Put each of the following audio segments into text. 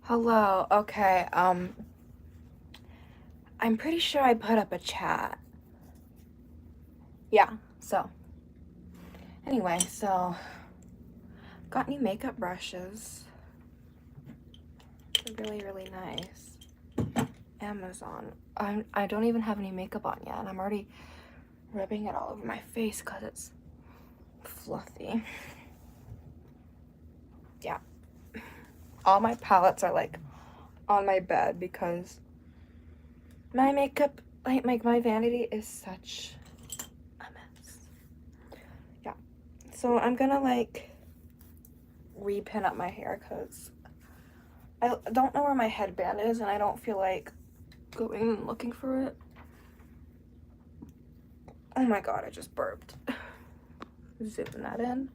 Hello. Okay. I'm pretty sure I put up a chat. Yeah. So, anyway, got new makeup brushes. They're really, really nice. Amazon. I don't even have any makeup on yet, and I'm already rubbing it all over my face because it's fluffy. Yeah. All my palettes are like on my bed because my makeup, like my vanity is such a mess. Yeah. So I'm gonna like repin up my hair because I don't know where my headband is and I don't feel like going and looking for it. Oh my god, I just burped. Zoom that in.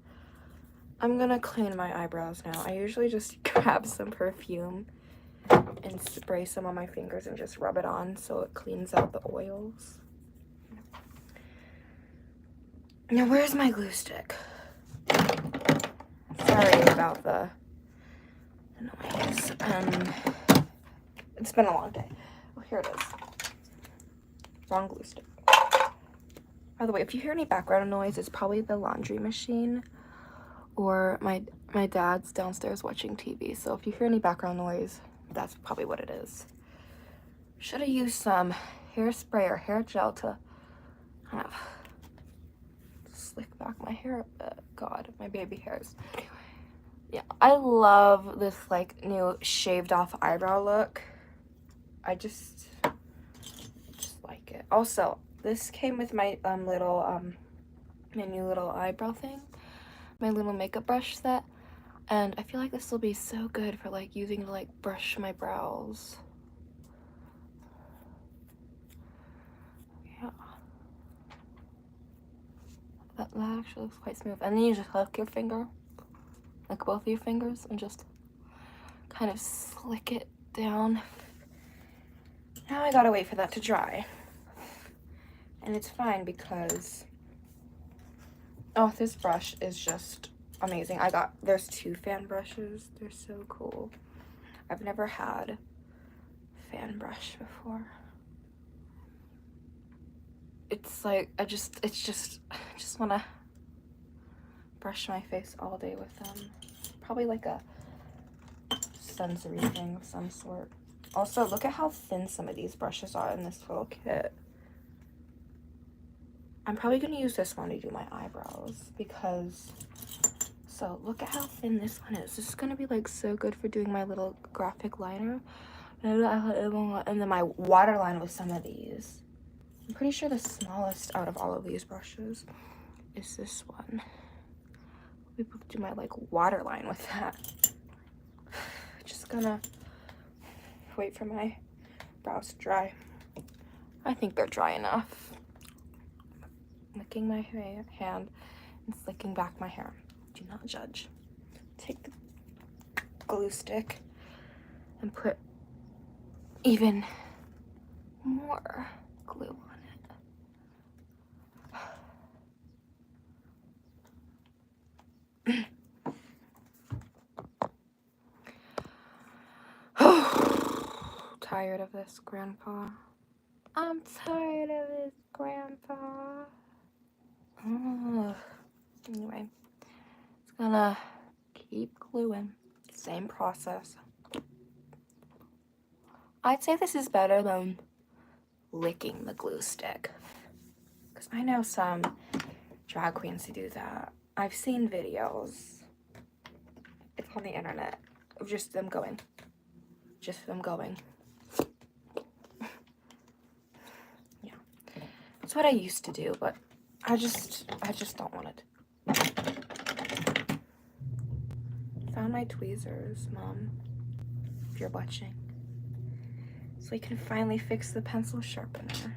I'm gonna clean my eyebrows now. I usually just grab some perfume and spray some on my fingers and just rub it on so it cleans out the oils. Now, where's my glue stick? Sorry about the noise. It's been a long day. Oh, here it is. Wrong glue stick. By the way, if you hear any background noise, it's probably the laundry machine or my dad's downstairs watching TV. So if you hear any background noise, that's probably what it is. Should have used some hairspray or hair gel to kind of slick back my hair a bit. God, my baby hairs. Yeah, I love this like new shaved off eyebrow look. I just like it. Also, this came with my my new little eyebrow thing, my little makeup brush set, and I feel like this will be so good for like using to like brush my brows. Yeah, that actually looks quite smooth. And then you just hook your finger, like both of your fingers, and just kind of slick it down. Now I gotta wait for that to dry. And it's fine because, oh, this brush is just amazing. There's two fan brushes. They're so cool. I've never had a fan brush before. It's like, I just want to brush my face all day with them. Probably like a sensory thing of some sort. Also, look at how thin some of these brushes are in this little kit. I'm probably going to use this one to do my eyebrows because, so look at how thin this one is. This is going to be like so good for doing my little graphic liner. And then my waterline with some of these. I'm pretty sure the smallest out of all of these brushes is this one. I'll be able to do my like waterline with that. Just gonna wait for my brows to dry. I think they're dry enough. Licking my hand and slicking back my hair. Do not judge. Take the glue stick and put even more glue on it. Tired of this, Grandpa. I'm tired of this, Grandpa. Anyway, it's gonna keep gluing. Same process. I'd say this is better than licking the glue stick. Because I know some drag queens who do that. I've seen videos. It's on the internet of just them going. Just them going. Yeah. That's what I used to do, but I just don't want it. Found my tweezers, Mom, if you're watching. So we can finally fix the pencil sharpener.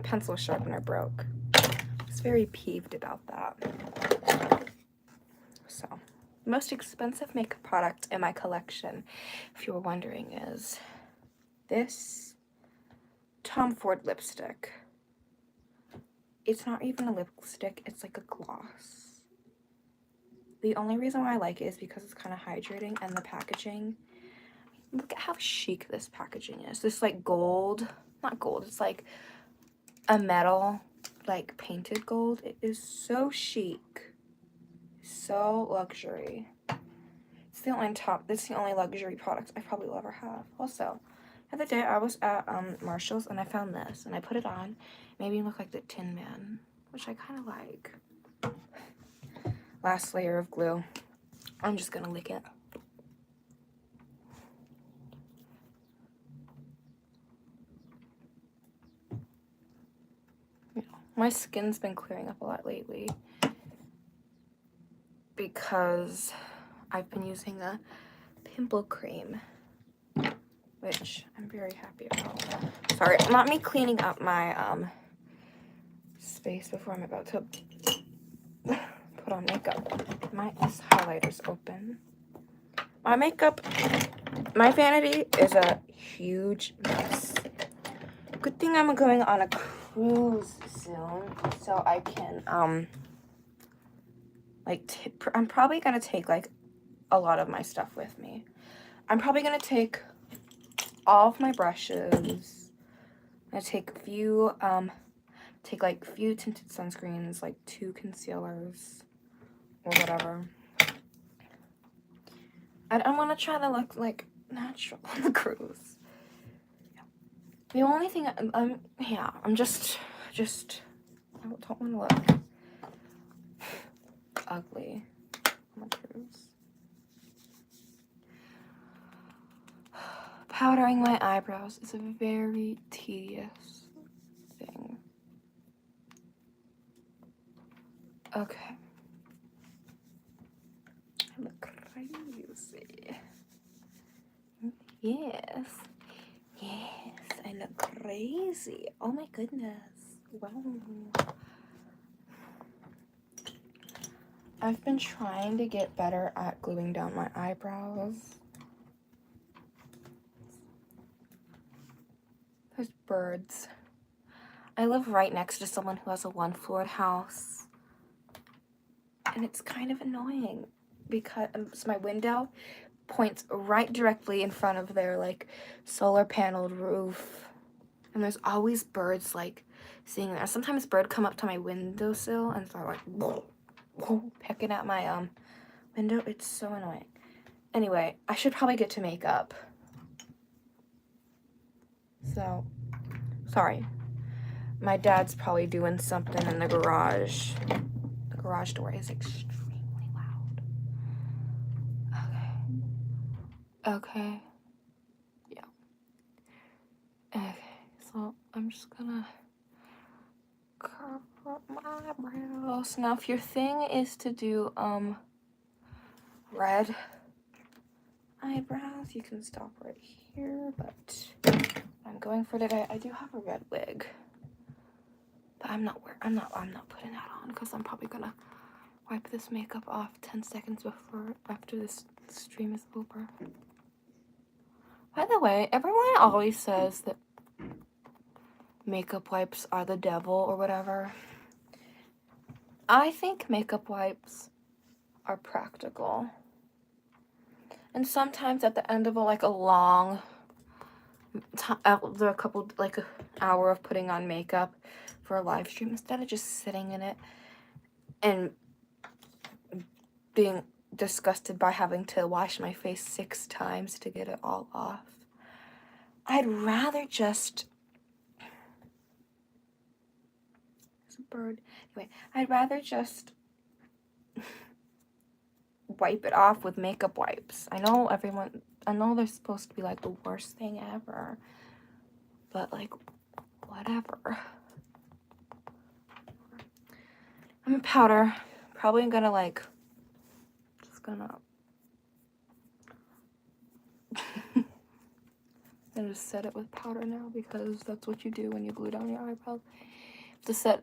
Pencil sharpener broke. I was very peeved about that. So, the most expensive makeup product in my collection, if you were wondering, is this Tom Ford lipstick. It's not even a lipstick, it's like a gloss. The only reason why I like it is because it's kind of hydrating and the packaging. Look at how chic this packaging is. This like gold, not gold, it's like a metal, like painted gold. It is so chic, so luxury. It's the only luxury product I probably will ever have. Also, the other day I was at Marshall's and I found this and I put it on. Made me look like the Tin Man, which I kind of like. Last layer of glue. I'm just gonna lick it. My skin's been clearing up a lot lately because I've been using a pimple cream, which I'm very happy about. Sorry, not me cleaning up my space before I'm about to put on makeup. This highlighter's open. My vanity is a huge mess. Good thing I'm going on a cruise soon, so I can I'm probably gonna take like a lot of my stuff with me. I'm probably gonna take all of my brushes. I'm gonna take few tinted sunscreens, like 2 concealers or whatever. I'm gonna try to look like natural on the cruise. Yeah. The only thing I'm just I don't want to look ugly on the cruise. Powdering my eyebrows is a very tedious thing. Okay. I look crazy. Yes. Yes, I look crazy. Oh my goodness. Wow. I've been trying to get better at gluing down my eyebrows. There's birds. I live right next to someone who has a 1-floored house. And it's kind of annoying because my window points right directly in front of their like solar paneled roof. And there's always birds like sitting there. Sometimes birds come up to my windowsill and start like pecking at my window. It's so annoying. Anyway, I should probably get to makeup. So, sorry. My dad's probably doing something in the garage. The garage door is extremely loud. Okay. Yeah. Okay, so I'm just gonna cover up my eyebrows. Now, if your thing is to do, red eyebrows, you can stop right here, but I'm going for today. I do have a red wig, but I'm not putting that on because I'm probably gonna wipe this makeup off 10 seconds after this stream is over. By the way, everyone always says that makeup wipes are the devil or whatever. I think makeup wipes are practical. And sometimes at the end of a long after an hour of putting on makeup for a live stream, instead of just sitting in it and being disgusted by having to wash my face 6 times to get it all off, I'd rather just... There's a bird. Anyway, I'd rather just wipe it off with makeup wipes. I know they're supposed to be like the worst thing ever, but like, whatever. I'm a powder. Probably gonna I'm just set it with powder now because that's what you do when you glue down your eyebrows.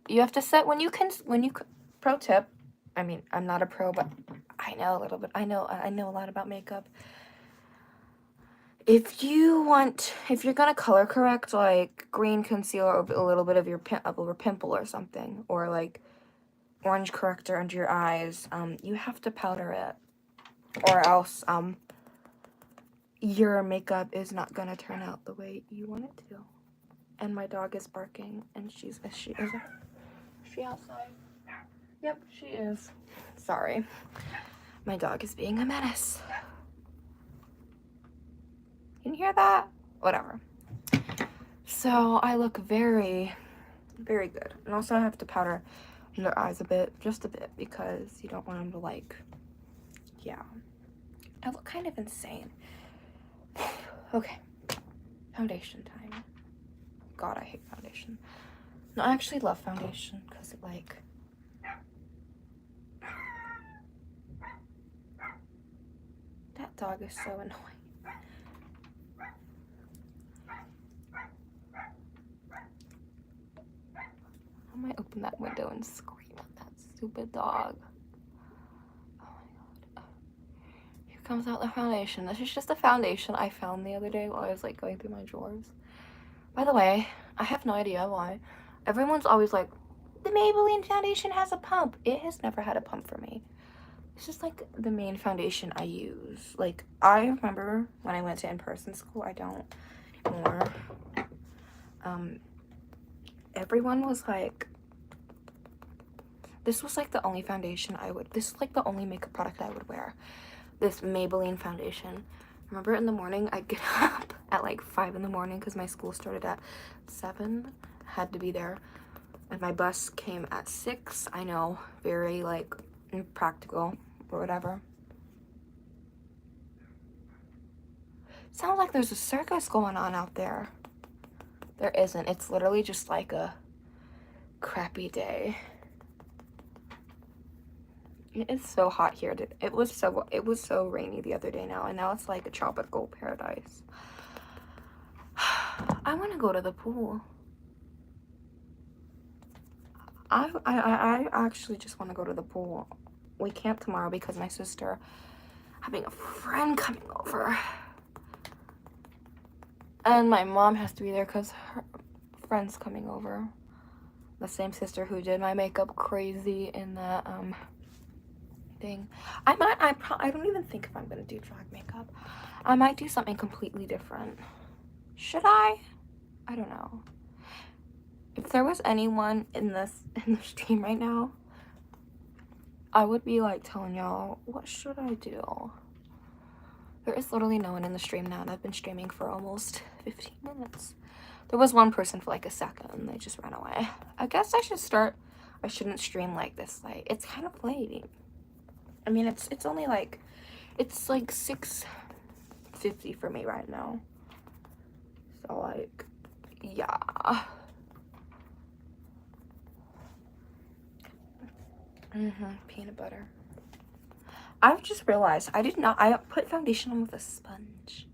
You have to set when you pro tip. I mean, I'm not a pro, but I know a little bit. I know a lot about makeup. If you're gonna color correct, like green concealer over a little bit of your pimple or something, or like orange corrector under your eyes, you have to powder it, or else your makeup is not gonna turn out the way you want it to. And my dog is barking, and she is she outside? Yep, she is. Sorry. My dog is being a menace. Can you hear that? Whatever. So I look very, very good. And also I have to powder under eyes a bit, just a bit, because you don't want them to like, yeah. I look kind of insane. Okay. Foundation time. God, I hate foundation. No, I actually love foundation because it like, that dog is so annoying. I might open that window and scream at that stupid dog. Oh my god. Here comes out the foundation. This is just a foundation I found the other day while I was like going through my drawers. By the way, I have no idea why. Everyone's always like, the Maybelline foundation has a pump. It has never had a pump for me. It's just like the main foundation I use. Like, I remember when I went to in-person school, I don't anymore. Everyone was like, this was like the only foundation this is like the only makeup product I would wear. This Maybelline foundation. Remember in the morning, I'd get up at like 5 in the morning because my school started at 7. Had to be there. And my bus came at 6. I know, very like impractical or whatever. Sounds like there's a circus going on out there. There isn't. It's literally just like a crappy day. It is so hot here. It was so rainy the other day now, and now it's like a tropical paradise. I want to go to the pool. I actually just want to go to the pool. We can't tomorrow because my sister having a friend coming over. And my mom has to be there because her friend's coming over. The same sister who did my makeup crazy in that thing. I don't even think if I'm gonna do drag makeup. I might do something completely different. Should I? I don't know. If there was anyone in the stream right now, I would be like telling y'all, what should I do? There is literally no one in the stream now, and I've been streaming for almost 15 minutes. There was one person for like a second, and they just ran away. I guess I shouldn't stream like this late. It's kind of late. I mean, it's only like, it's like 6:50 for me right now. So like, yeah. Peanut butter. I've just realized I put foundation on with a sponge.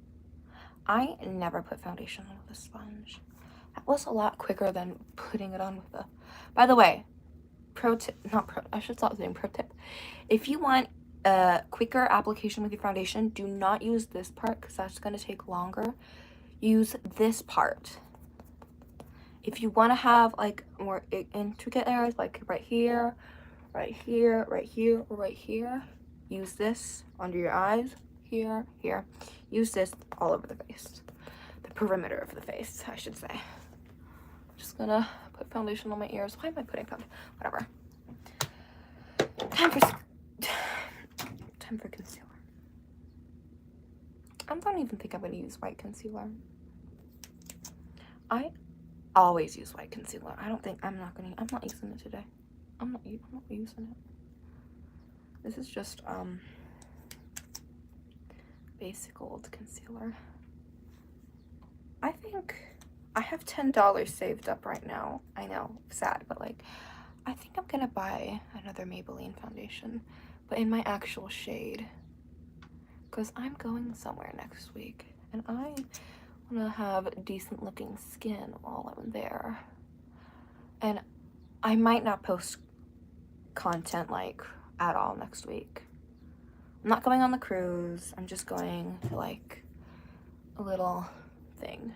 I never put foundation on with a sponge. That was a lot quicker than putting it on with a, by the way, I should stop saying pro tip. If you want a quicker application with your foundation, do not use this part because that's going to take longer. Use this part. If you want to have like more intricate areas, like right here, right here, right here, or right here, use this under your eyes, here, here. Use this all over the face. The perimeter of the face, I should say. Just gonna put foundation on my ears. Why am I putting foundation? Whatever. Time for concealer. I don't even think I'm gonna use white concealer. I always use white concealer. I'm not using it today. I'm not using it. This is just basic old concealer. I think I have $10 saved up right now. I know, sad, but like, I think I'm gonna buy another Maybelline foundation, but in my actual shade, because I'm going somewhere next week, and I want to have decent looking skin while I'm there. And I might not post content like at all next week. I'm not going on the cruise. I'm just going to like a little thing.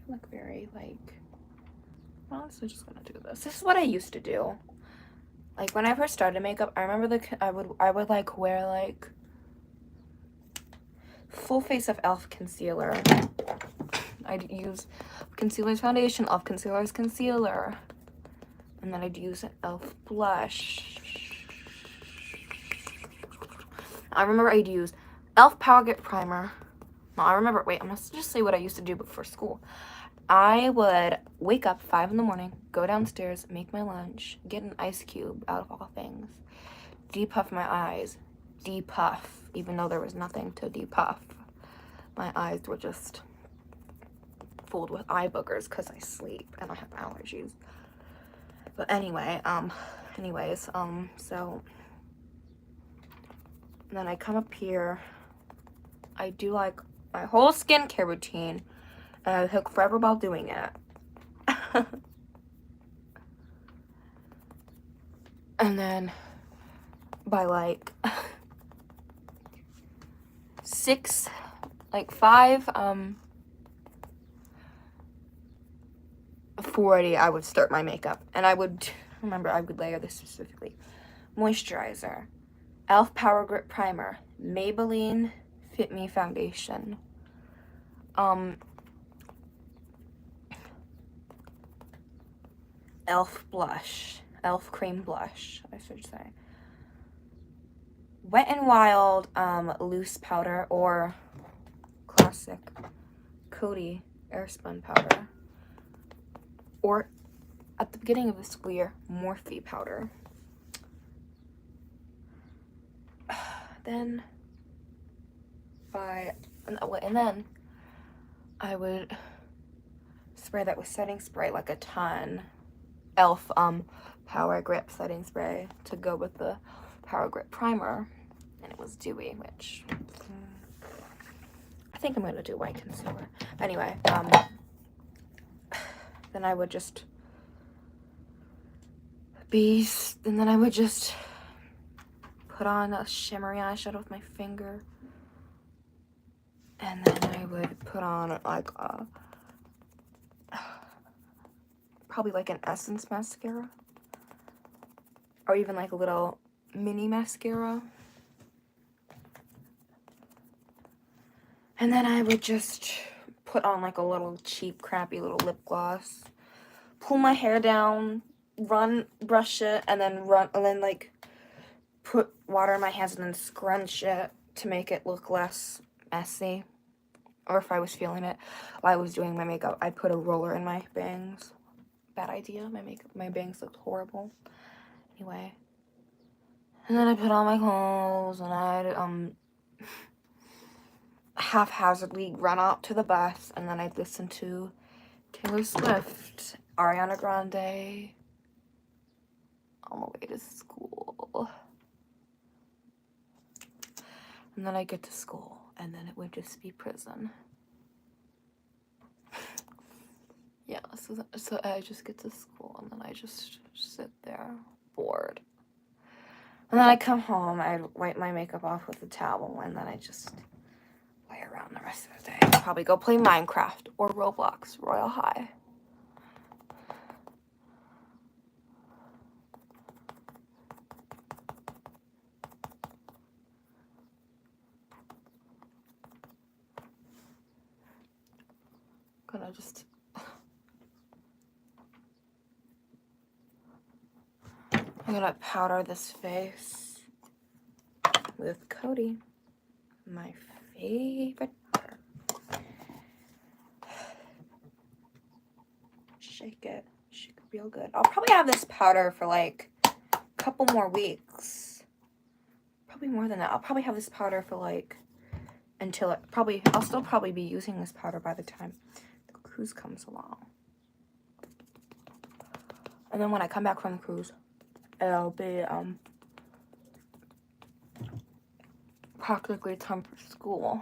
I look very like, I'm honestly just gonna do this. This is what I used to do. Like when I first started makeup, I remember I would like wear like full face of e.l.f. concealer. I'd use concealer's foundation, e.l.f. concealer's concealer, and then I'd use an e.l.f. blush. I remember I'd use e.l.f. Power Grip Primer. No, I remember, wait, I'm gonna just say what I used to do before school. I would wake up 5 in the morning, go downstairs, make my lunch, get an ice cube out of all things, depuff my eyes, depuff, even though there was nothing to depuff. My eyes were just filled with eye boogers because I sleep and I have allergies. But anyway, so then I come up here, I do like my whole skincare routine, and I took forever while doing it. And then by like 5:40, I would start my makeup, and I would layer this specifically: moisturizer, e.l.f. Power Grip Primer, Maybelline Fit Me Foundation, e.l.f. blush, e.l.f. cream blush, I should say, Wet n Wild loose powder, or classic Coty Airspun powder, or at the beginning of the school year, Morphe powder. Then and then I would spray that with setting spray, like a ton. e.l.f. Power Grip setting spray to go with the Power Grip Primer, and it was dewy, which I think I'm gonna do white concealer. Anyway, then I would just put on a shimmery eyeshadow with my finger, and then I would put on like probably like an Essence mascara, or even like a little mini mascara. And then I would just put on like a little cheap, crappy little lip gloss, pull my hair down, brush it, and then like put water in my hands and then scrunch it to make it look less messy. Or if I was feeling it while I was doing my makeup, I'd put a roller in my bangs. Bad idea. My bangs looked horrible. Anyway. And then I put on my clothes, and I'd haphazardly run out to the bus, and then I'd listen to Taylor Swift, Ariana Grande on the way to school. And then I'd get to school, and then it would just be prison. Yeah, so I just get to school, and then I just sit there, bored. And then I come home, I'd wipe my makeup off with a towel, and then I just lay around the rest of the day. I'd probably go play Minecraft or Roblox Royal High. I'm gonna powder this face with Coty, my favorite powder. Shake it real good. I'll probably have this powder for like a couple more weeks. Probably more than that. I'll probably have this powder for like I'll still probably be using this powder by the time the cruise comes along. And then when I come back from the cruise, it'll be practically time for school.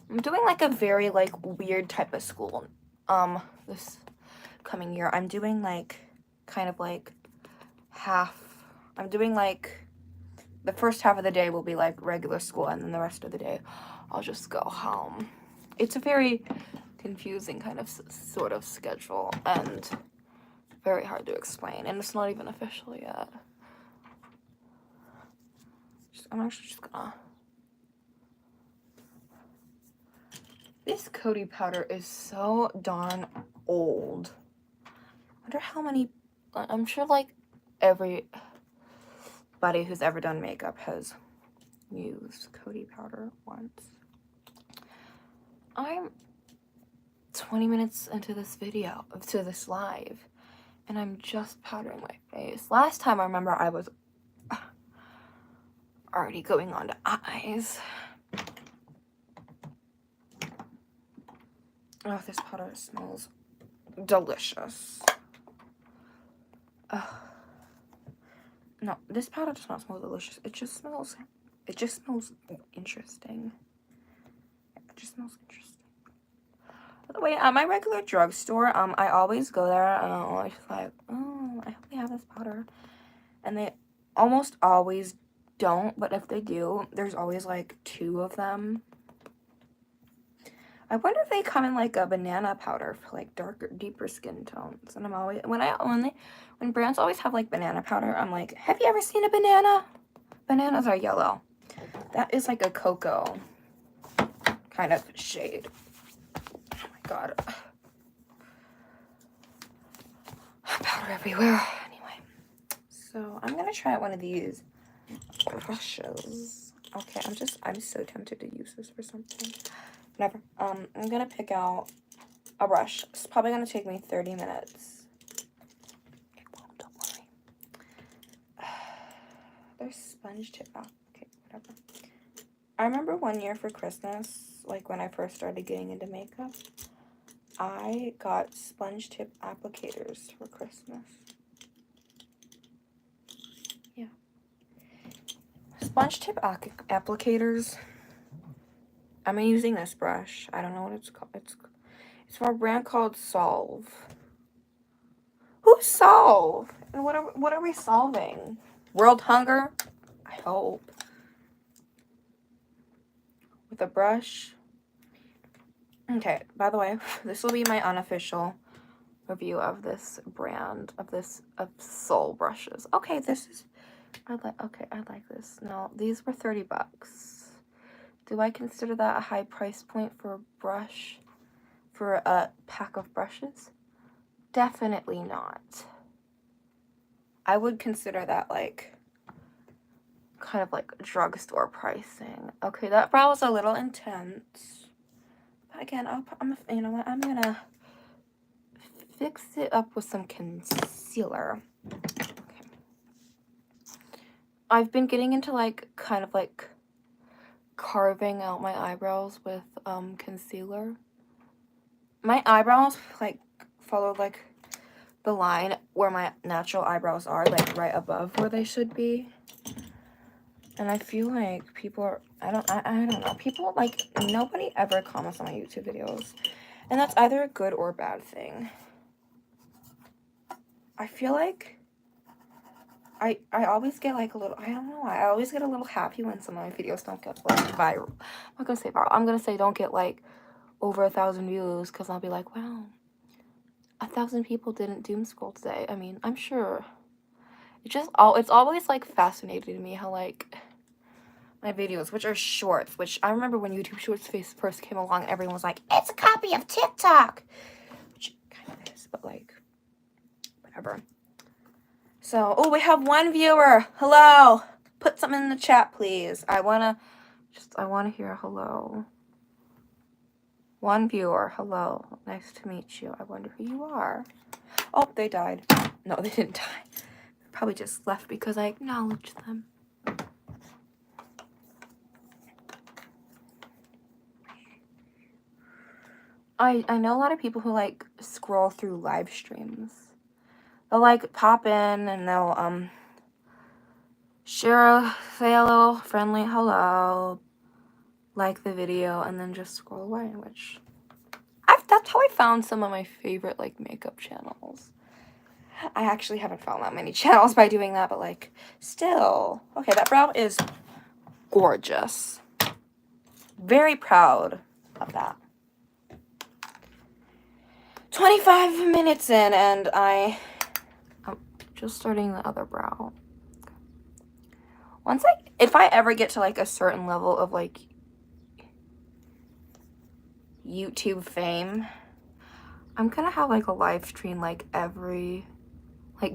I'm doing like a very like weird type of school this coming year. I'm doing like kind of like I'm doing like the first half of the day will be like regular school, and then the rest of the day I'll just go home. It's a very confusing kind of sort of schedule, and very hard to explain, and it's not even official yet. I'm actually just gonna... This Coty powder is so darn old. I wonder how many... I'm sure, like, everybody who's ever done makeup has used Coty powder once. I'm 20 minutes into this video, to this live, and I'm just powdering my face. Last time I remember I was already going on to eyes. Oh, this powder smells delicious. No, this powder does not smell delicious. It just smells interesting. It just smells interesting. By the way, at my regular drugstore, I always go there and I'm always like, oh, I hope they have this powder. And they almost always don't, but if they do, there's always like 2 of them. I wonder if they come in like a banana powder for like darker, deeper skin tones. And I'm always, when brands always have like banana powder, I'm like, have you ever seen a banana? Bananas are yellow. That is like a cocoa kind of shade. Oh my god. Powder everywhere. Anyway, so I'm gonna try out one of these brushes. Okay, I'm so tempted to use this for something. Whatever. I'm gonna pick out a brush. It's probably gonna take me 30 minutes. It won't, don't worry. There's sponge tip. Oh, okay, whatever. I remember one year for Christmas, like when I first started getting into makeup, I got sponge tip applicators for Christmas. Yeah. Sponge tip applicators. I'm using this brush. I don't know what it's called. It's from a brand called Solve. Who's Solve? And what are we solving? World hunger? I hope. With a brush. Okay, by the way, this will be my unofficial review of this brand, of Soul brushes. Okay, I like this. No, these were 30 bucks. Do I consider that a high price point for a brush, for a pack of brushes? Definitely not. I would consider that like, kind of like drugstore pricing. Okay, that brow was a little intense. But again, you know what, I'm gonna fix it up with some concealer. Okay. I've been getting into like, kind of like, carving out my eyebrows with concealer. My eyebrows like follow like the line where my natural eyebrows are, like right above where they should be. And I feel like people are, I don't know, people like, nobody ever comments on my YouTube videos, and that's either a good or bad thing. I feel like I always get like a little, I don't know, I always get a little happy when some of my videos don't get like viral. I'm not gonna say viral, I'm gonna say don't get like over 1,000 views, because I'll be like, wow, 1,000 people didn't doom scroll today. I mean, I'm sure. It's always like fascinating to me how like my videos, which are shorts, which I remember when YouTube Shorts first came along, everyone was like, it's a copy of TikTok, which it kind of is, but like, whatever. So, oh, we have one viewer. Hello. Put something in the chat, please. I want to hear a hello. One viewer. Hello. Nice to meet you. I wonder who you are. Oh, they died. No, they didn't die. They probably just left because I acknowledged them. I know a lot of people who like scroll through live streams. They'll like pop in and they'll say a little friendly hello, like the video, and then just scroll away, which that's how I found some of my favorite like makeup channels. I actually haven't found that many channels by doing that, but like still. Okay, that brow is gorgeous. Very proud of that. 25 minutes in, and I Just starting the other brow. If I ever get to like a certain level of like YouTube fame, I'm gonna have like a live stream like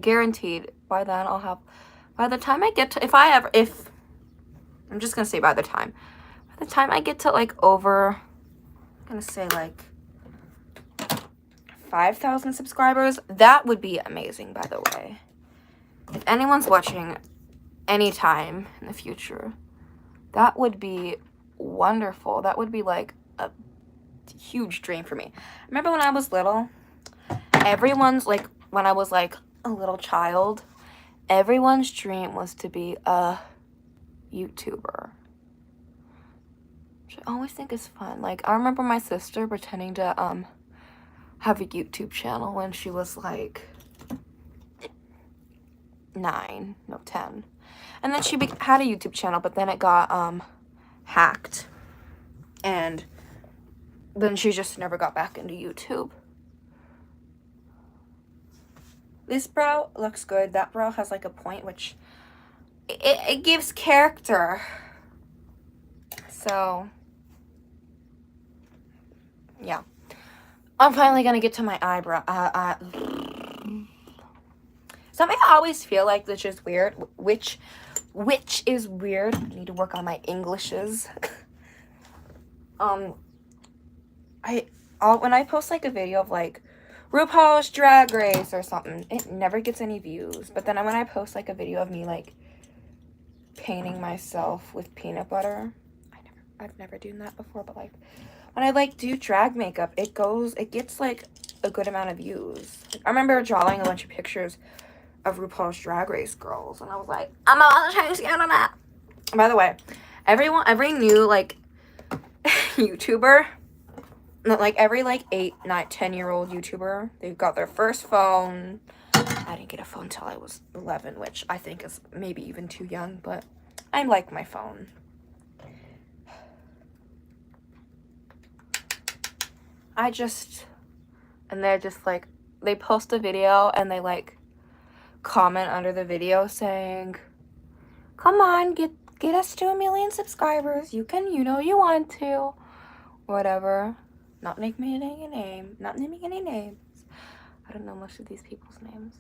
guaranteed. By then I'll have, by the time I get to, I'm just gonna say by the time I get to like over, I'm gonna say like 5,000 subscribers, that would be amazing, by the way. If anyone's watching anytime in the future, that would be wonderful. That would be like a huge dream for me. Remember when I was little, when I was like a little child, everyone's dream was to be a YouTuber, which I always think is fun. Like, I remember my sister pretending to have a YouTube channel when she was like 10, and then she had a YouTube channel, but then it got hacked, and then she just never got back into YouTube. This brow looks good. That brow has like a point, which it gives character. So yeah, I'm finally gonna get to my eyebrow. Something I always feel like, which is weird, which is weird. I need to work on my Englishes. When I post like a video of like RuPaul's Drag Race or something, it never gets any views. But then when I post like a video of me like painting myself with peanut butter, I've never done that before, but like when I like do drag makeup, it gets like a good amount of views. I remember drawing a bunch of pictures of RuPaul's Drag Race girls, and I was like, I'm all trying to get on that. By the way, every new like YouTuber, like every like 8, 9, 10-year-old YouTuber, they've got their first phone. I didn't get a phone until I was 11, which I think is maybe even too young, but I like my phone. And they're just like, they post a video and they like comment under the video saying, come on, get us to 1 million subscribers. You can, you want to, whatever. Not naming any names. I don't know most of these people's names.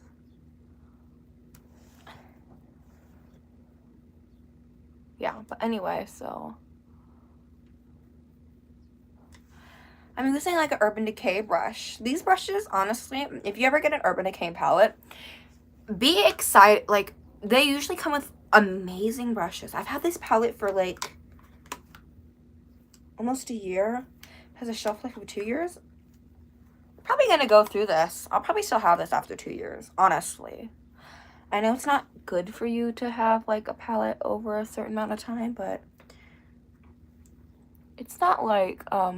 Yeah, but anyway, so I'm using like an Urban Decay brush. These brushes, honestly, if you ever get an Urban Decay palette, be excited. Like, they usually come with amazing brushes. I've had this palette for like almost a year. It has a shelf life of 2 years. Probably gonna go through this. I'll probably still have this after 2 years, honestly. I know it's not good for you to have like a palette over a certain amount of time, but it's not like a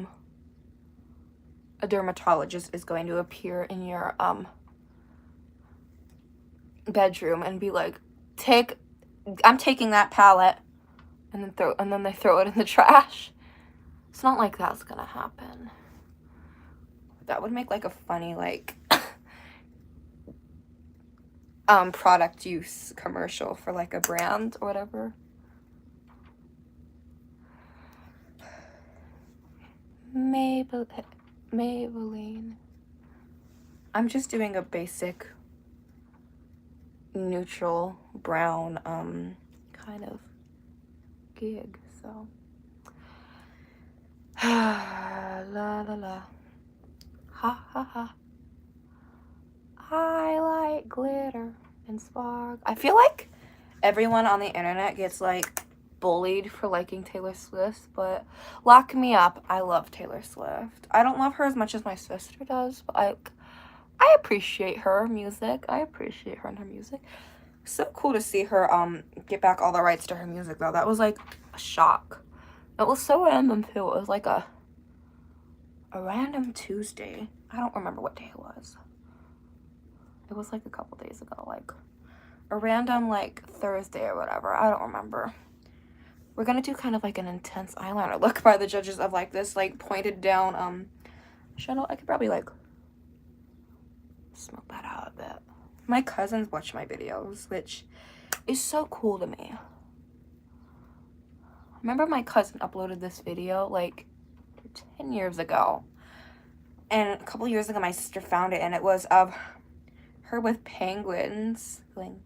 dermatologist is going to appear in your bedroom and be like, I'm taking that palette, and then they throw it in the trash. It's not like that's gonna happen. That would make like a funny like product use commercial for like a brand or whatever. Maybelline. I'm just doing a basic neutral brown kind of gig, so la la la, ha ha ha. I like glitter and spark. I feel like everyone on the internet gets like bullied for liking Taylor Swift, but lock me up, I love Taylor Swift. I don't love her as much as my sister does, but I appreciate her music. So cool to see her get back all the rights to her music, though. That was like a shock. It was so random too. It was like a random Tuesday. I don't remember what day it was. It was like a couple days ago, like a random like Thursday or whatever. I don't remember. We're gonna do kind of like an intense eyeliner look by the judges of like this like pointed down shadow. I could probably like smoke that out a bit. My cousins watch my videos, which is so cool to me. Remember my cousin uploaded this video like 10 years ago. And a couple years ago, my sister found it, and it was of her with penguins going,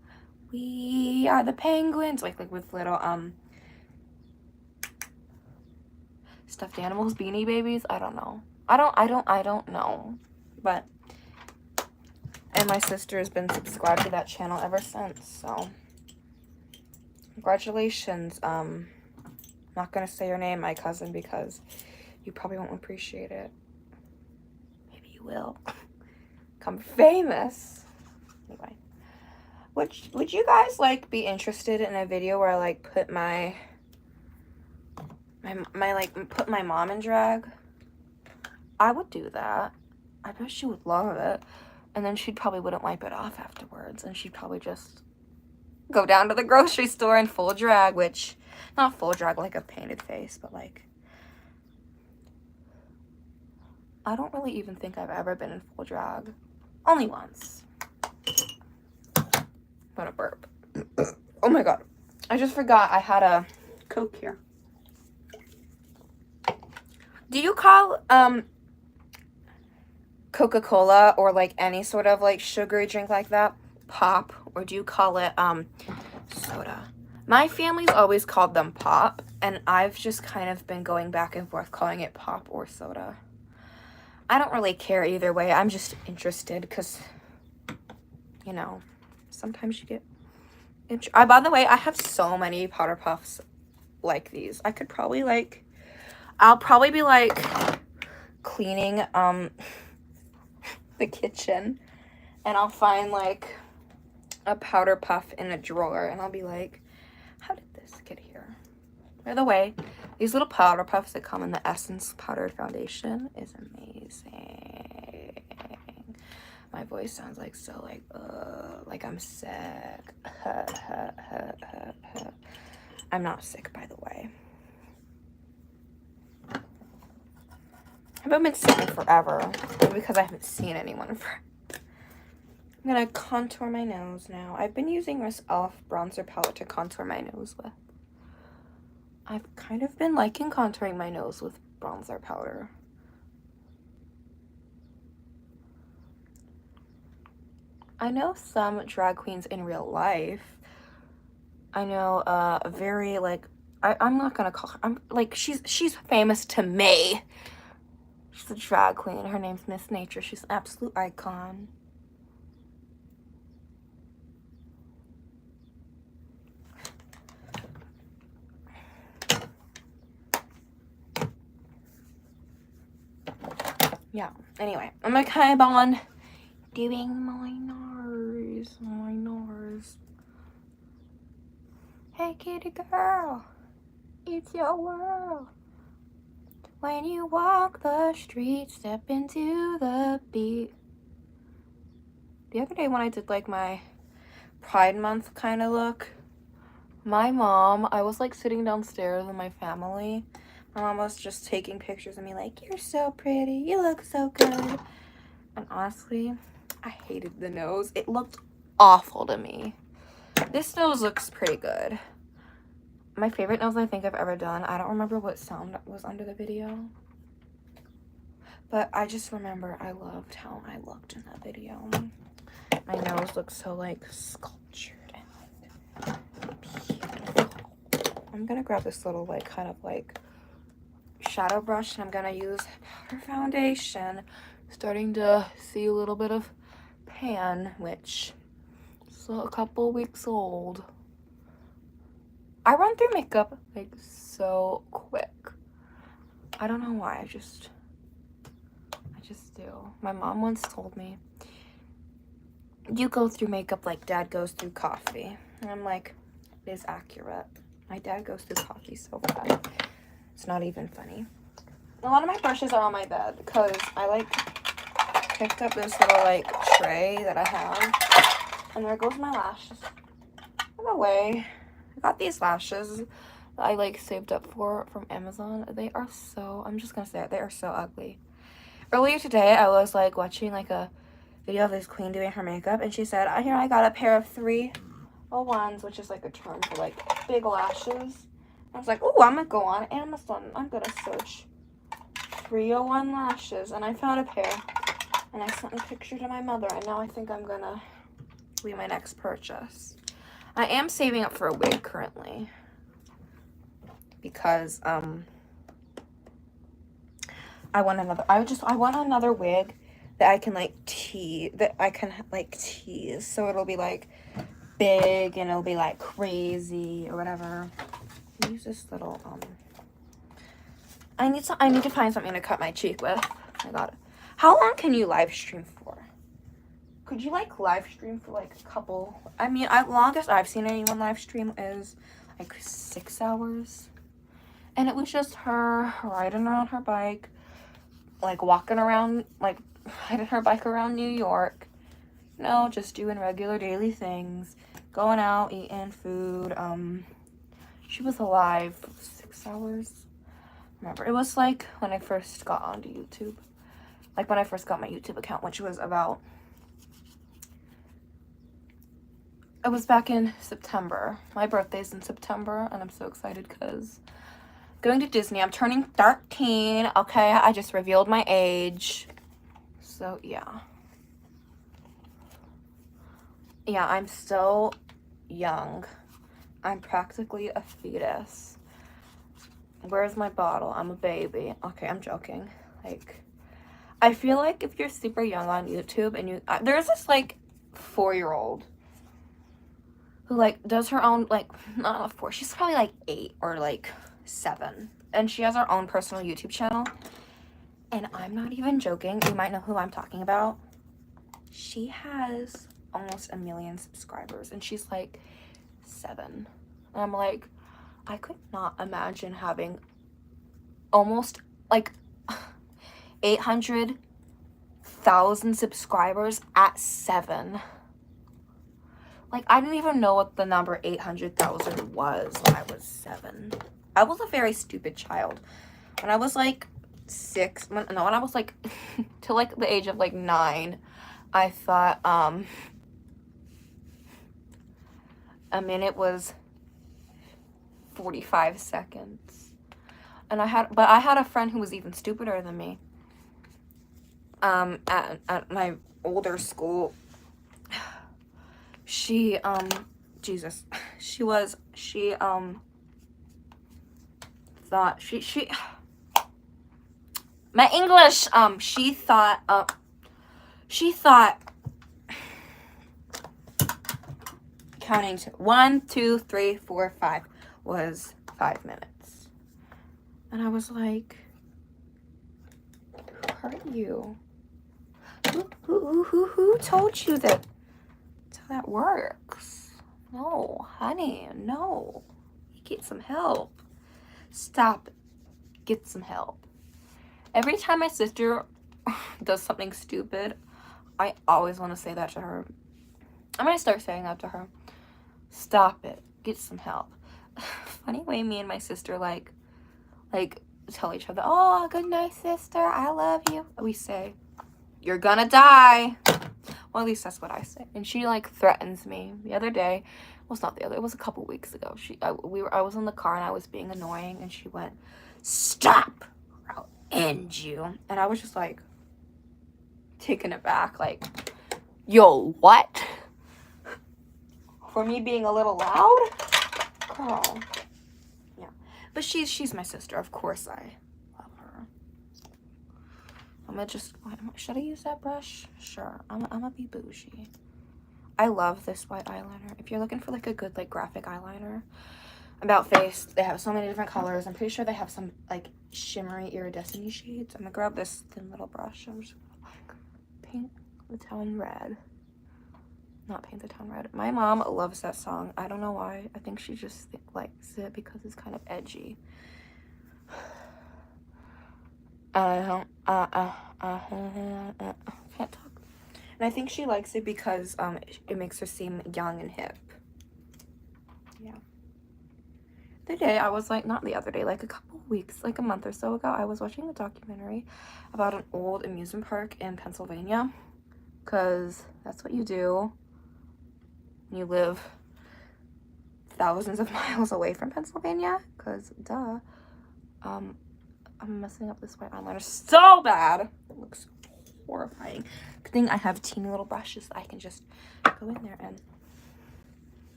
"We are the penguins," like with little stuffed animals, beanie babies. I don't know. I don't know. But and my sister has been subscribed to that channel ever since. So congratulations. I'm not gonna say your name, my cousin, because you probably won't appreciate it. Maybe you will. Become famous. Anyway, would you guys like be interested in a video where I like put my put my mom in drag? I would do that. I bet she would love it. And then she probably wouldn't wipe it off afterwards, and she'd probably just go down to the grocery store in full drag, which not full drag like a painted face, but like I don't really even think I've ever been in full drag. Only once. What a burp. Oh my god. I just forgot I had a Coke here. Do you call Coca-Cola or like any sort of like sugary drink like that pop, or do you call it soda? My family's always called them pop, and I've just kind of been going back and forth calling it pop or soda. I don't really care either way. I'm just interested because, you know, sometimes you get by the way, I have so many powder puffs like these. I could probably like, I'll probably be like cleaning the kitchen, and I'll find like a powder puff in a drawer, and I'll be like, how did this get here? By the way, these little powder puffs that come in the Essence powdered foundation is amazing. My voice sounds like so like I'm sick. I'm not sick, by the way. I haven't been sick in forever, because I haven't seen anyone for. I'm gonna contour my nose now. I've been using this e.l.f. bronzer palette to contour my nose with. I've kind of been liking contouring my nose with bronzer powder. I know some drag queens in real life. I know a very like I'm not gonna call her. I'm like she's famous to me. She's a drag queen. Her name's Miss Nature. She's an absolute icon. Yeah. Anyway, I'm gonna keep on doing my nose. My nose. Hey, kitty girl. It's your world. When you walk the street, step into the beat. The other day when I did like my Pride Month kind of look, my mom, I was like sitting downstairs with my family. My mom was just taking pictures of me like, you're so pretty, you look so good. And honestly, I hated the nose. It looked awful to me. This nose looks pretty good. My favorite nose I think I've ever done. I don't remember what sound was under the video. But I just remember I loved how I looked in that video. My nose looks so like sculptured and like beautiful. I'm gonna grab this little like kind of like shadow brush, and I'm gonna use powder foundation. Starting to see a little bit of pan, which is a couple weeks old. I run through makeup like so quick. I don't know why. I just do. My mom once told me, you go through makeup like dad goes through coffee. And I'm like, it is accurate. My dad goes through coffee so fast. It's not even funny. A lot of my brushes are on my bed because I like picked up this little like tray that I have. And there goes my lashes. By the way, I got these lashes that I like saved up for from Amazon. They are so, I'm just gonna say it, they are so ugly. Earlier today, I was like watching like a video of this queen doing her makeup, and she said, here I got a pair of 301s, which is like a term for like big lashes. I was like, oh, I'm gonna go on Amazon. I'm gonna search 301 lashes, and I found a pair, and I sent a picture to my mother, and now I think I'm gonna be my next purchase. I am saving up for a wig currently because I want another wig that I can like tease, so it'll be like big and it'll be like crazy or whatever. Use this little I need to find something to cut my cheek with. I got it. How long can you live stream for? Could you like live stream for like a couple? I mean, longest I've seen anyone live stream is like 6 hours, and it was just her riding on her bike, like walking around, like riding her bike around New York. You know, just doing regular daily things, going out, eating food. She was alive for 6 hours. Remember, it was like when I first got onto YouTube, like when I first got my YouTube account, which was about, it was back in September. My birthday's in September, and I'm so excited because going to Disney. I'm turning 13. Okay, I just revealed my age. So yeah. Yeah, I'm still young. I'm practically a fetus. Where's my bottle? I'm a baby. Okay, I'm joking. Like, I feel like if you're super young on YouTube and there's this like 4-year-old who like does her own, like, not 4, she's probably like 8 or like 7, and she has her own personal YouTube channel, and I'm not even joking, you might know who I'm talking about. She has almost 1 million subscribers, and she's like 7, and I'm like, I could not imagine having almost like 800,000 subscribers at 7. Like, I didn't even know what the number 800,000 was when I was 7. I was a very stupid child. When I was like 6, when I was like till like the age of like 9, I thought a minute was 45 seconds. And I had a friend who was even stupider than me. At my older school, she thought my English, she thought counting to 1, 2, 3, 4, 5 was 5 minutes. And I was like, who hurt you? Who told you that that's how that works? No, honey, no. Get some help. Stop it. Get some help. Every time my sister does something stupid, I always want to say that to her. I'm gonna start saying that to her. Stop it. Get some help. Funny way me and my sister like tell each other, oh, good night, sister, I love you. We say, you're gonna die. Well, at least that's what I say. And she like threatens me. The other day, well, it's not the other, it was a couple weeks ago. I was in the car and I was being annoying, and she went, stop, or I'll end you. And I was just like taken aback, like, yo, what? For me being a little loud? Girl. Yeah. But she's my sister. Of course I love her. I'm gonna just, should I use that brush? Sure. I'm gonna be bougie. I love this white eyeliner. If you're looking for like a good like graphic eyeliner, About Face, they have so many different colors. I'm pretty sure they have some like shimmery iridescent shades. I'm gonna grab this thin little brush. I'm just gonna like paint the town red. Not Paint the Town Red. My mom loves that song. I don't know why. I think she just likes it because it's kind of edgy. Can't talk. And I think she likes it because it makes her seem young and hip. Yeah. The other day, I was like, not the other day, like a couple weeks, like a month or so ago, I was watching a documentary about an old amusement park in Pennsylvania. because that's what you do when you live thousands of miles away from Pennsylvania, because duh. I'm messing up this white eyeliner so bad. It looks horrifying. Good thing I have teeny little brushes that I can just go in there and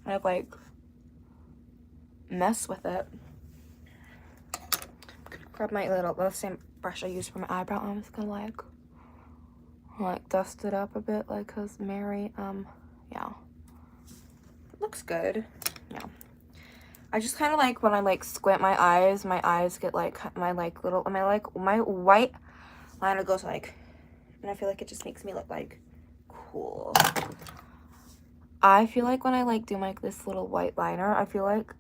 kind of like mess with it. Grab my the same brush I used for my eyebrow. I'm just gonna like dust it up a bit, like, cause Mary, yeah, it looks good. Yeah, I just kind of like when I like squint my eyes get like my white liner goes like, and I feel like it just makes me look like cool. I feel like when I like do like this little white liner, I feel like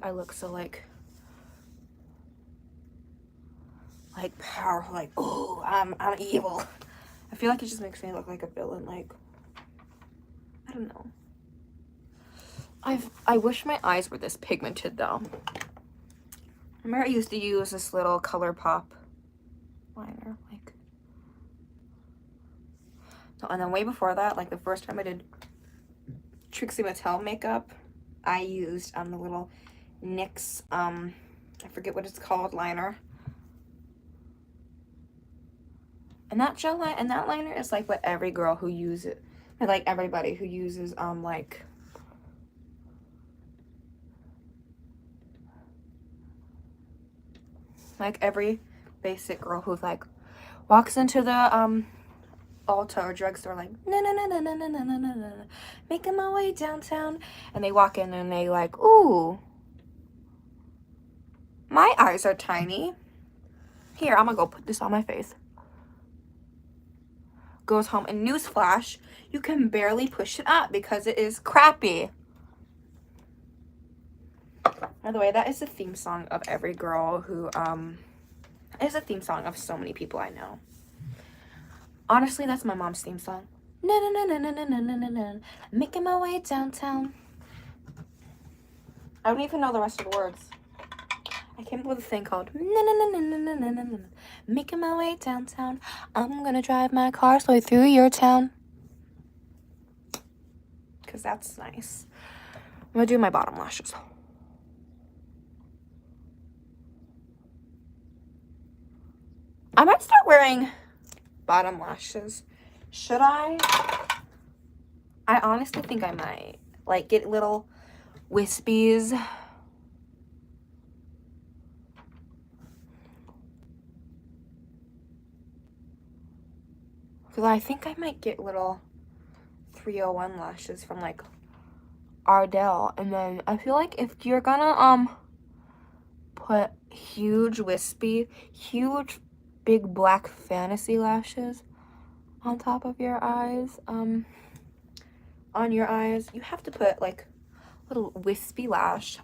I look so like powerful, like, oh, I'm evil. I feel like it just makes me look like a villain, like, I don't know. I wish my eyes were this pigmented though. Remember I used to use this little ColourPop liner, like, no, and then way before that, like the first time I did Trixie Mattel makeup, I used the little NYX, I forget what it's called, liner. And that gel line, and that liner is like what every girl who uses it, like everybody who uses like every basic girl who like walks into the Ulta or drugstore like making my way downtown, and they walk in and they like, ooh, my eyes are tiny. Here, I'm gonna go put this on my face. Goes home and newsflash, you can barely push it up because it is crappy. By the way, that is the theme song of every girl who is a theme song of so many people I know. Honestly, that's my mom's theme song. Making my way downtown. I don't even know the rest of the words. I came up with a thing called making my way downtown. I'm gonna drive my car slowly through your town. Because that's nice. I'm gonna do my bottom lashes. I might start wearing bottom lashes. Should I? I honestly think I might. Like, get little wispies. Because I think I might get little 301 lashes from, like, Ardell. And then I feel like if you're gonna, put huge wispy, huge big black fantasy lashes on top of your eyes, on your eyes, you have to put, like, little wispy lash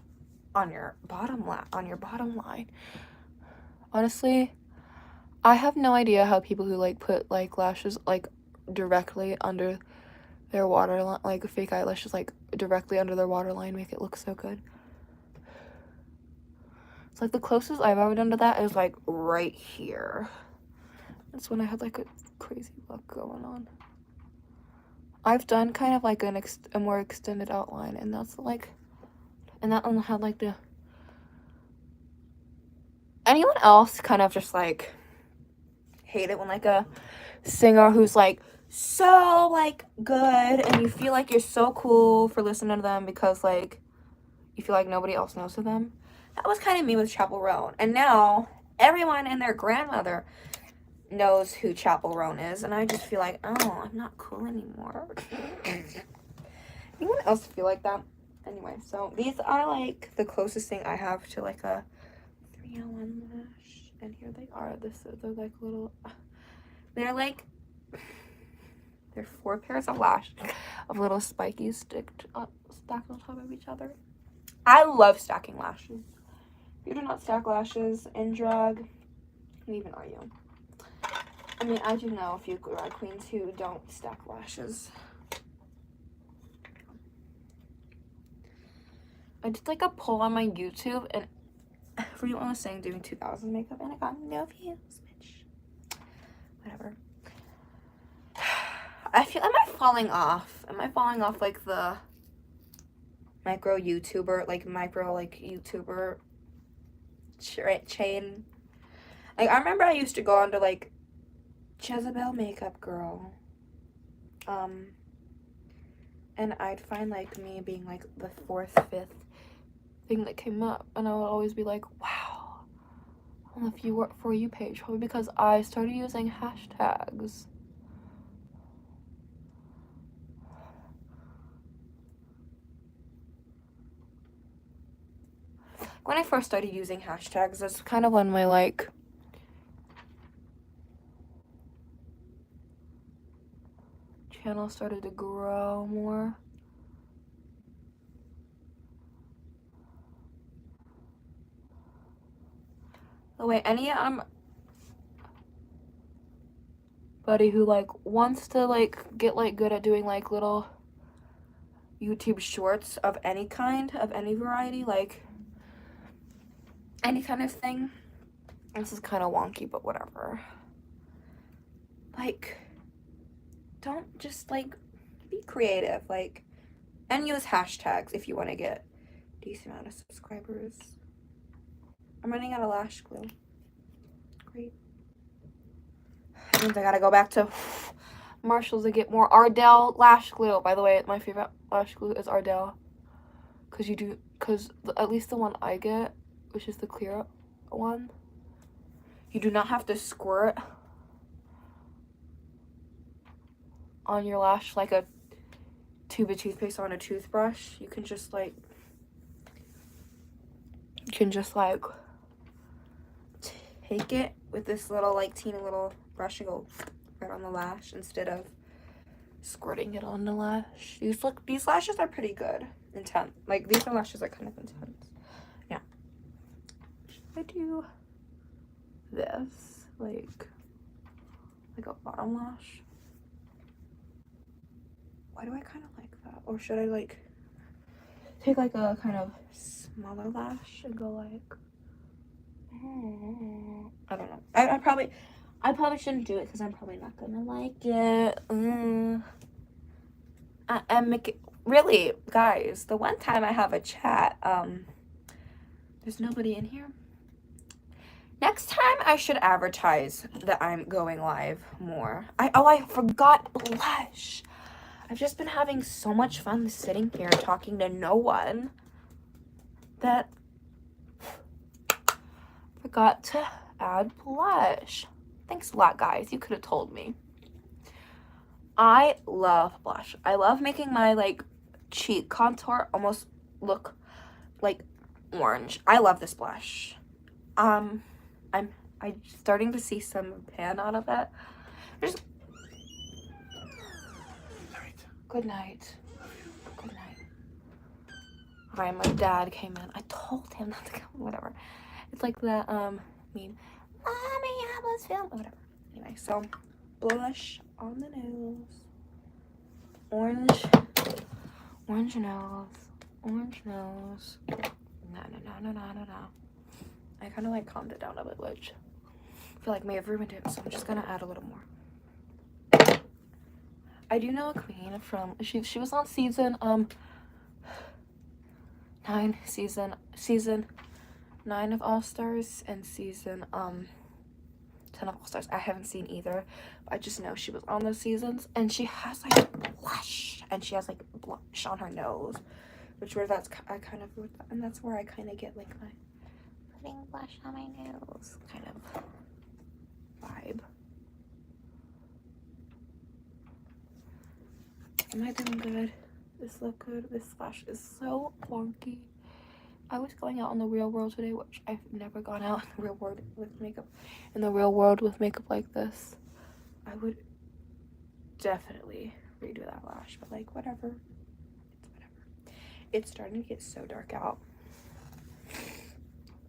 on your bottom line. Honestly, I have no idea how people who like put like lashes like directly under their waterline, like fake eyelashes like directly under their waterline, make it look so good. It's like the closest I've ever done to that is like right here. That's when I had like a crazy look going on. I've done kind of like a more extended outline, and that's like, and that one had like the, anyone else kind of just like hate it when like a singer who's like so like good and you feel like you're so cool for listening to them because like you feel like nobody else knows of them. That was kind of me with Chappell Roan, and now everyone and their grandmother knows who Chappell Roan is, and I just feel like, oh, I'm not cool anymore. Anyone else feel like that? Anyway, so these are like the closest thing I have to like a 301 lash, and here they are. They're like little, they're 4 pairs of lash of little spikies stacked on top of each other. I love stacking lashes. If you do not stack lashes in drag, who even are you? I mean, I do know a few drag queens who don't stack lashes. I did like a poll on my YouTube, and everyone was saying doing 2000 makeup and I got no views, which, whatever. I feel, am I falling off? Am I falling off like the micro YouTuber chain? Like, I remember I used to go under like Jezabelle makeup girl. And I'd find like me being like the 4th, 5th thing that came up, and I would always be like, wow, on the For You page, probably because I started using hashtags. When I first started using hashtags, that's kind of when my like channel started to grow more. Oh wait, any buddy who like wants to like get like good at doing like little YouTube shorts of any kind, of any variety, like any kind of thing. This is kind of wonky, but whatever. Like, don't just like be creative, like, and use hashtags if you want to get a decent amount of subscribers. I'm running out of lash glue. Great. That means I gotta go back to Marshall's to get more Ardell lash glue. By the way, my favorite lash glue is Ardell, because at least the one I get, which is the clear one, you do not have to squirt on your lash like a tube of toothpaste on a toothbrush. You can just like take it with this little like teeny little brush and go right on the lash instead of squirting it on the lash. These lashes are pretty good. Intense. Like, these lashes are kind of intense. Yeah. Should I do this? Like a bottom lash? Why do I kind of like that? Or should I like take like a kind of smaller lash and go like, I don't know. I probably shouldn't do it because I'm probably not gonna like it. Really, guys, the one time I have a chat, there's nobody in here. Next time I should advertise that I'm going live more. I forgot blush. I've just been having so much fun sitting here talking to no one that I forgot to add blush. Thanks a lot, guys. You could have told me. I love blush. I love making my like cheek contour almost look like orange. I love this blush. I'm starting to see some pan out of it. Good night. Good night. Hi, my dad came in. I told him not to come. Whatever. It's like that meme. Mommy, I was filming. Whatever. Anyway, so blush on the nose. Orange nose. Orange nose. No. I kind of like calmed it down a bit, which I feel like may have ruined it, so I'm just gonna add a little more. I do know a queen from, she was on season 9, season 9 of All Stars, and season 10 of All Stars. I haven't seen either, but I just know she was on those seasons, and she has like blush, and she has like blush on her nose, which where that's I kind of, and that's where I kind of get like my putting blush on my nose kind of vibe. Am I doing good? This look good? This flash is so wonky. I was going out in the real world today, which I've never gone out in the real world with makeup. In the real world with makeup like this, I would definitely redo that lash. But like, whatever. It's whatever. It's starting to get so dark out.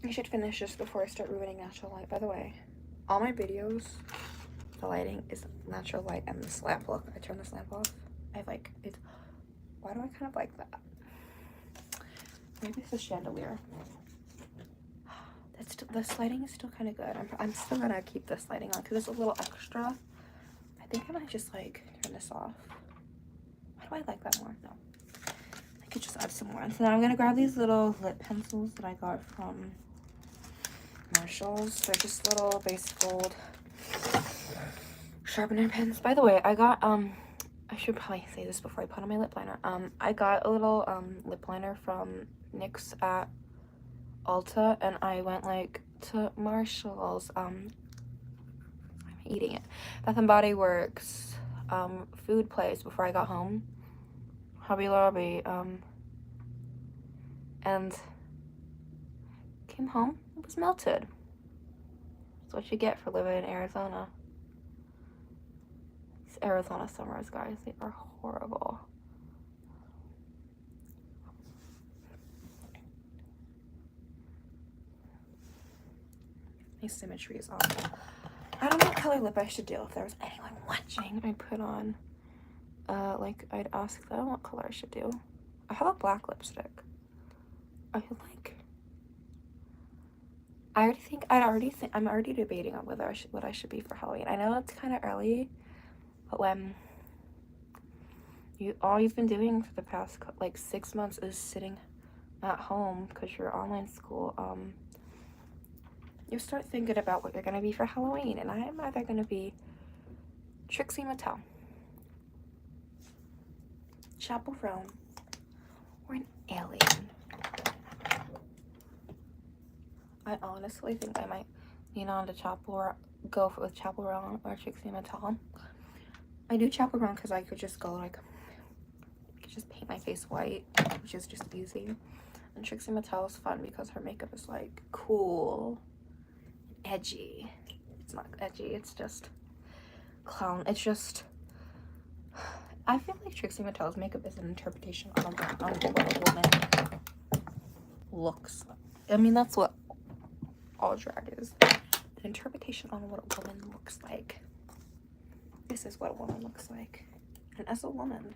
I should finish this before I start ruining natural light. By the way, all my videos, the lighting is natural light and this lamp. Look, I turn this lamp off. I like it. Why do I kind of like that? Maybe it's a chandelier. This lighting is still kind of good. I'm still gonna keep this lighting on because it's a little extra. I think I might just like turn this off. Why do I like that more? No. I could just add some more. So now I'm gonna grab these little lip pencils that I got from Marshalls. They're just little base gold sharpener pens. By the way, I got I should probably say this before I put on my lip liner. I got a little lip liner from NYX at Ulta, and I went like to Marshalls. I'm eating it. Bath and Body Works, food place before I got home. Hobby Lobby, and came home. It was melted. That's what you get for living in Arizona. These Arizona summers, guys, they are horrible. My symmetry is off. I don't know what color lip I should do. If there was anyone watching, I'd put on, like, I'd ask them what color I should do. I have a black lipstick. I feel like, I'm already debating on whether what I should be for Halloween. I know it's kind of early, but when all you've been doing for the past, like, 6 months is sitting at home because you're online school, you start thinking about what you're going to be for Halloween, and I'm either going to be Trixie Mattel, Chaperone, or an alien. I honestly think I might lean on to go with Chaperone or Trixie Mattel. I do Chaperone because I could just go like, I could just paint my face white, which is just easy. And Trixie Mattel is fun because her makeup is like cool, edgy. It's not edgy, it's just clown. It's just, I feel like Trixie Mattel's makeup is an interpretation on what a woman looks like. I mean, that's what all drag is. An interpretation on what a woman looks like. This is what a woman looks like. And as a woman,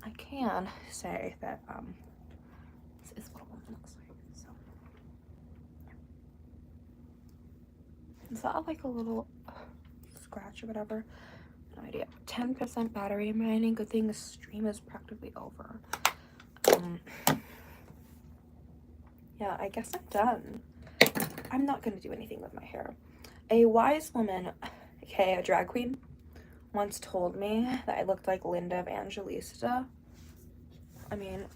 I can say that this is what a woman looks like. So, yeah. Is that like a little scratch or whatever? No idea. 10% battery remaining. Good thing the stream is practically over. Yeah, I guess I'm done. I'm not gonna do anything with my hair. A wise woman, aka a drag queen, once told me that I looked like Linda Evangelista. I mean, I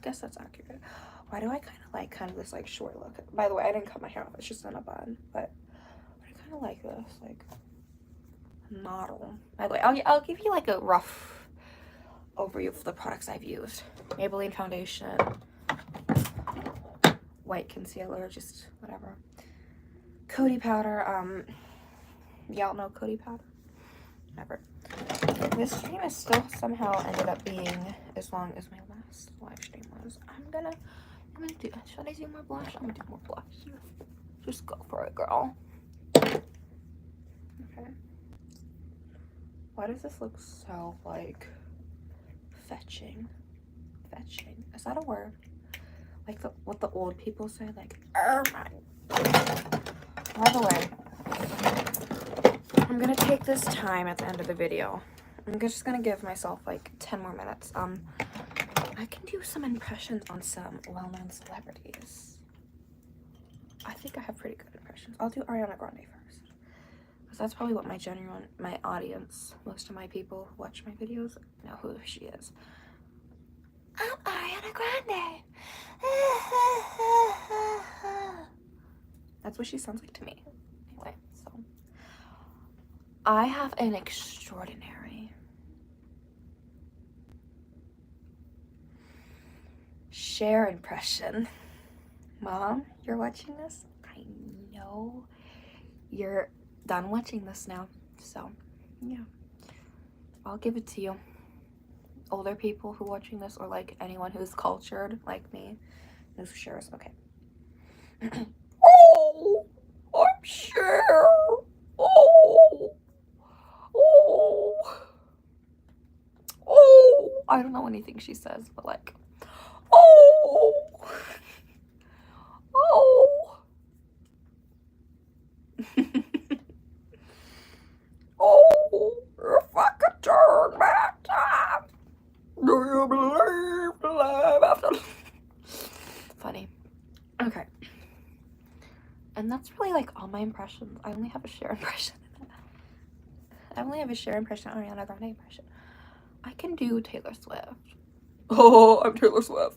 guess that's accurate. Why do I kind of this like short look? By the way, I didn't cut my hair off, it's just in a bun, but I kind of like this, like, model. By the way, I'll give you like a rough overview of the products I've used. Maybelline foundation, white concealer, just whatever. Coty powder, y'all know Coty powder? Never. This stream is still somehow ended up being as long as my last live stream was. I'm gonna do, should I do more blush? I'm gonna do more blush. Just go for it, girl. Okay. Why does this look so, like, fetching? Fetching. Is that a word? Like what the old people say, like, oh my. By the way, I'm gonna take this time at the end of the video. I'm just gonna give myself like 10 more minutes. I can do some impressions on some well-known celebrities. I think I have pretty good impressions. I'll do Ariana Grande first, because that's probably what my audience, most of my people who watch my videos know who she is. I'm Ariana Grande. That's what she sounds like to me. Anyway, so I have an extraordinary Cher impression. Mom, you're watching this? I know you're done watching this now. So, yeah. I'll give it to you. Older people who are watching this, or like anyone who's cultured like me, knows Cher is okay. Oh, I'm Cher. Oh, I don't know anything she says, but like, oh, my impressions. I only have a Cher impression. I only have a Cher impression, Ariana Grande impression. I can do Taylor Swift. Oh, I'm Taylor Swift.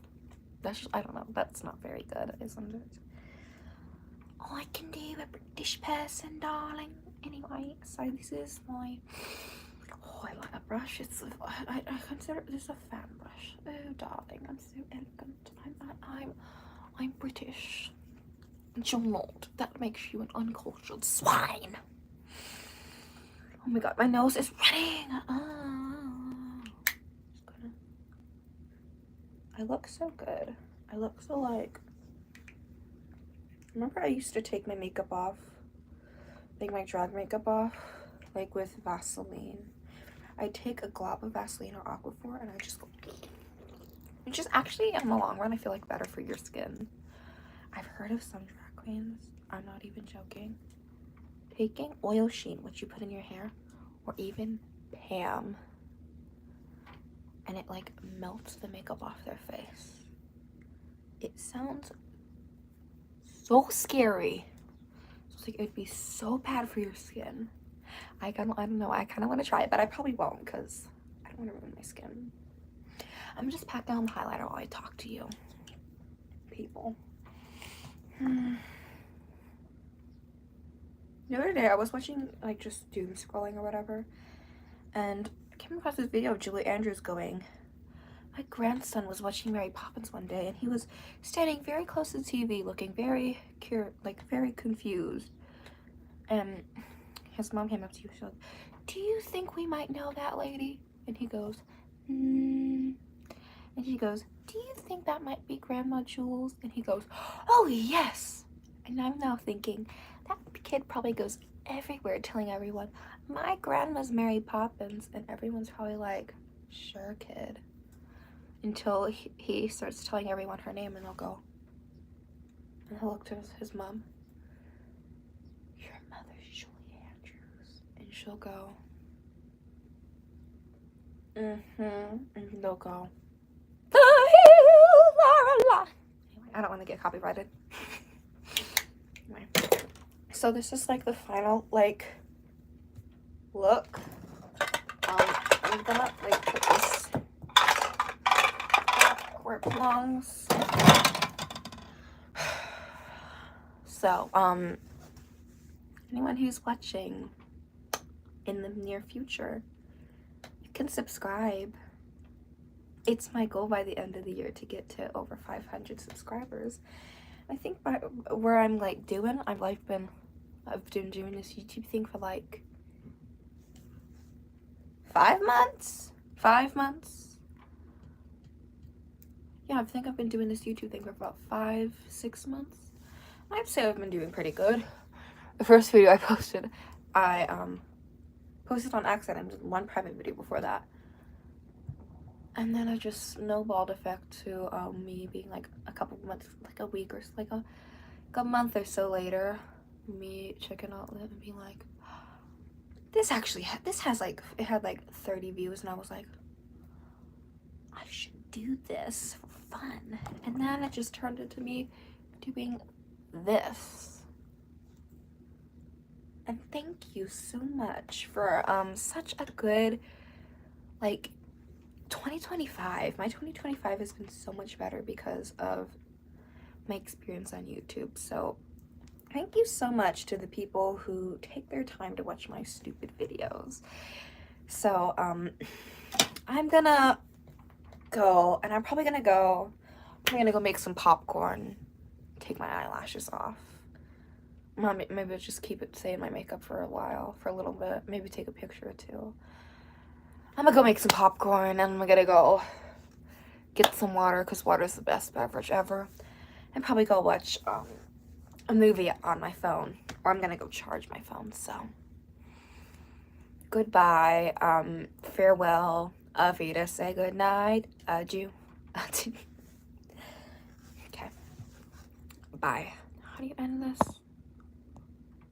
That's just, I don't know. That's not very good, isn't it? Oh, I can do a British person, darling. Anyway, so this is my... Oh, I like that brush. It's I consider this a fan brush. Oh, darling, I'm so elegant. I'm British. And you're not. That makes you an uncultured swine. Oh my god, my nose is running. I look so good. I look so like... Remember I used to take my makeup off? Like my drag makeup off? Like with Vaseline. I take a glob of Vaseline or Aquaphor and I just go... Which is actually, in the long run, I feel like better for your skin. I've heard of some drag queens, I'm not even joking, taking oil sheen, which you put in your hair, or even Pam, and it like melts the makeup off their face. It sounds so scary. It's like it'd be so bad for your skin. I don't know. I kind of want to try it, but I probably won't because I don't want to ruin my skin. I'm just pack down the highlighter while I talk to you, people. The other day I was watching, like, just doom scrolling or whatever, and I came across this video of Julie Andrews going, my grandson was watching Mary Poppins one day and he was standing very close to the TV looking very very confused, and his mom came up to you and she was like, do you think we might know that lady? And he goes, and she goes, do you think that might be Grandma Jules? And he goes, oh yes. And I'm now thinking, that kid probably goes everywhere telling everyone, my grandma's Mary Poppins, and everyone's probably like, sure kid, until he starts telling everyone her name, and they'll go, and he'll look to his mom, your mother's Julie Andrews, and she'll go, and they'll go, the hills are alive. Anyway, I don't want to get copyrighted. Anyway, so this is like the final like look. I'm gonna like put this back where it belongs. So anyone who's watching in the near future, you can subscribe. It's my goal by the end of the year to get to over 500 subscribers. I think by where I'm like doing, I've been doing this YouTube thing for like 5 months. Yeah, I think I've been doing this YouTube thing for about 5-6 months. I'd say I've been doing pretty good. The first video I posted, I posted on accident. I did one private video before that. And then it just snowballed effect to me being like a couple months, like a week or like a month or so later, me checking out it and being like, this has like, it had like 30 views, and I was like, I should do this for fun. And then it just turned into me doing this. And thank you so much for such a good like 2025. My 2025 has been so much better because of my experience on YouTube. So thank you so much to the people who take their time to watch my stupid videos. So I'm gonna go, and I'm probably gonna go make some popcorn, take my eyelashes off. Maybe I'll just keep it, stay in my makeup for a little bit, maybe take a picture or two. I'm gonna go make some popcorn, and I'm gonna go get some water, because water is the best beverage ever, and probably go watch a movie on my phone, or I'm gonna go charge my phone. So goodbye, farewell, auf Wiedersehen, say good night, adieu. Okay, bye. How do you end this?